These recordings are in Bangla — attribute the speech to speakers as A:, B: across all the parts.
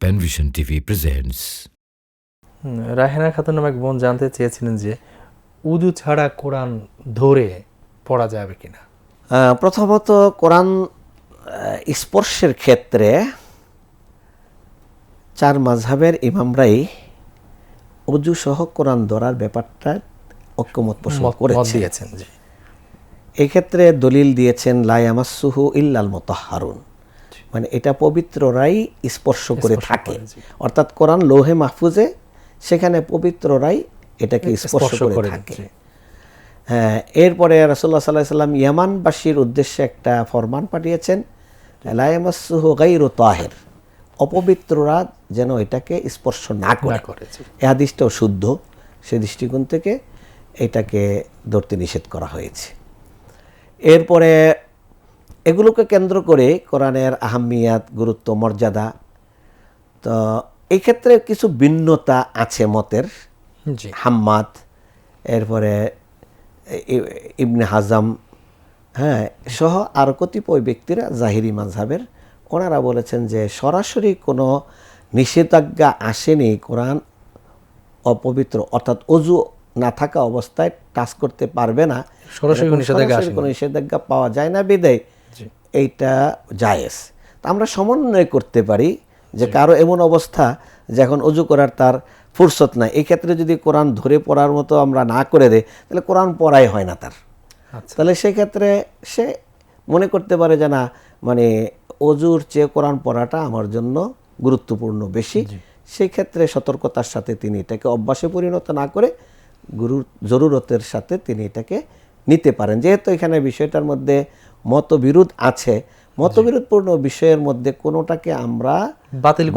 A: Penvision TV presents.
B: Rahena Khatun নামে এক বোন জানতে চেয়েছিলেন যে উযু ছাড়া কোরআন ধরে পড়া যাবে কিনা।
C: প্রথমত কোরআন স্পর্শের ক্ষেত্রে চার মাযহাবের ইমামরাই উযু সহ কোরআন ধরার ব্যাপারটা ঐক্যমত পোষণ করেছেন। এই ক্ষেত্রে দলিল দিয়েছেন লা ইয়ামাসসুহু ইল্লাল মুতাহহারুন, মানে এটা পবিত্ররাই স্পর্শ করে থাকে, অর্থাৎ কোরআন লৌহে মাহফুজে, সেখানে পবিত্ররাই এটাকে স্পর্শ করে থাকে। হ্যাঁ, এরপরে রাসূলুল্লাহ সাল্লাল্লাহু আলাইহি ওয়াসাল্লাম ইয়ামানবাসীর উদ্দেশ্যে একটা ফরমান পাঠিয়েছেন, লা ইয়ামাসসুহু গায়রু তাহির, অপবিত্ররা যেন এটাকে স্পর্শ না করে। এই হাদিসটাও শুদ্ধ, সে দৃষ্টিকোণ থেকে এটাকে ধরতে নিষেধ করা হয়েছে। এরপরে এগুলোকে কেন্দ্র করে কোরআনের আহমিয়াত, গুরুত্ব, মর্যাদা, তো এই ক্ষেত্রে কিছু ভিন্নতা আছে মতের। হাম্মাদ, এরপরে ইবনে হাজাম, হ্যাঁ, সহ আরও কতিপয় ব্যক্তিরা জাহিরি মাযহাবের, ওনারা বলেছেন যে সরাসরি কোনো নিষেধাজ্ঞা আসেনি, কোরআন অপবিত্র অর্থাৎ অজু না থাকা অবস্থায় টাচ করতে পারবে না, সরাসরি কোনো নিষেধাজ্ঞা পাওয়া যায় না, বিদায় এইটা জায়েজ। তা আমরা সমন্বয় করতে পারি যে কারো এমন অবস্থা যে এখন অজু করার তার ফুরসত নাই, এই ক্ষেত্রে যদি কোরআন ধরে পড়ার মতো আমরা না করে দেই, তাহলে কোরআন পড়াই হয় না তার। তাহলে সেই ক্ষেত্রে সে মনে করতে পারে যে না, মানে অজুর চেয়ে কোরআন পড়াটা আমার জন্য গুরুত্বপূর্ণ বেশি, সেই ক্ষেত্রে সতর্কতার সাথে তিনি এটাকে অভ্যাসে পরিণত না করে জরুরতের সাথে তিনি এটাকে নিতে পারেন। যেহেতু এখানে বিষয়টার মধ্যে মতবিরোধ আছে, মতবিরোধপূর্ণ বিষয়ের মধ্যে কোনোটাকে আমরা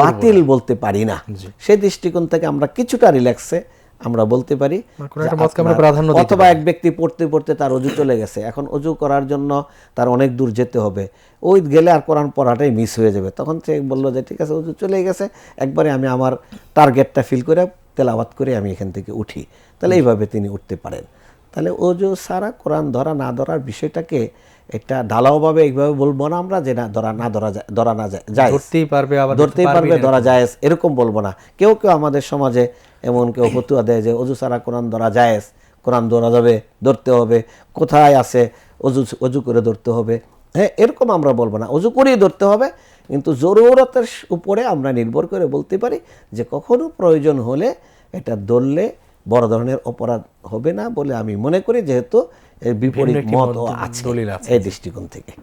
C: বাতিল বলতে পারি না, সেই দৃষ্টিকোণ থেকে আমরা কিছুটা রিল্যাক্সে আমরা বলতে পারি। অথবা এক ব্যক্তি পড়তে পড়তে তার অজু চলে গেছে, এখন অজু করার জন্য তার অনেক দূর যেতে হবে, ওই গেলে আর কোরআন পড়াটাই মিস হয়ে যাবে, তখন সে বললো যে ঠিক আছে অজু চলে গেছে, একবারে আমি আমার টার্গেটটা ফিল করে তেলাওয়াত করে আমি এখান থেকে উঠি, তাহলে এইভাবে তিনি উঠতে পারেন। তাহলে অজু সারা কোরআন ধরা না ধরার বিষয়টাকে এটা ঢালাওভাবে এইভাবে বলবো না আমরা যে না ধরা না যায়, ধরতেই পারবে ধরা জায়েজ, এরকম বলবো না। কেউ কেউ আমাদের সমাজে এমন কেউ ফতুয়া দেয় যে অজু সারা কোরআন ধরা জায়েজ, কোরআন ধরা যাবে, ধরতে হবে, কোথায় আছে অজু করে ধরতে হবে, হ্যাঁ, এরকম আমরা বলবো না, অজু করেই ধরতে হবে। কিন্তু জরুরতের উপরে আমরা নির্ভর করে বলতে পারি যে কখনো প্রয়োজন হলে এটা ধরলে বড় ধরনের অপরাধ হবে না বলে আমি মনে করি, যেহেতু এর বিপরীত মত আছে এই দৃষ্টিকোণ থেকে।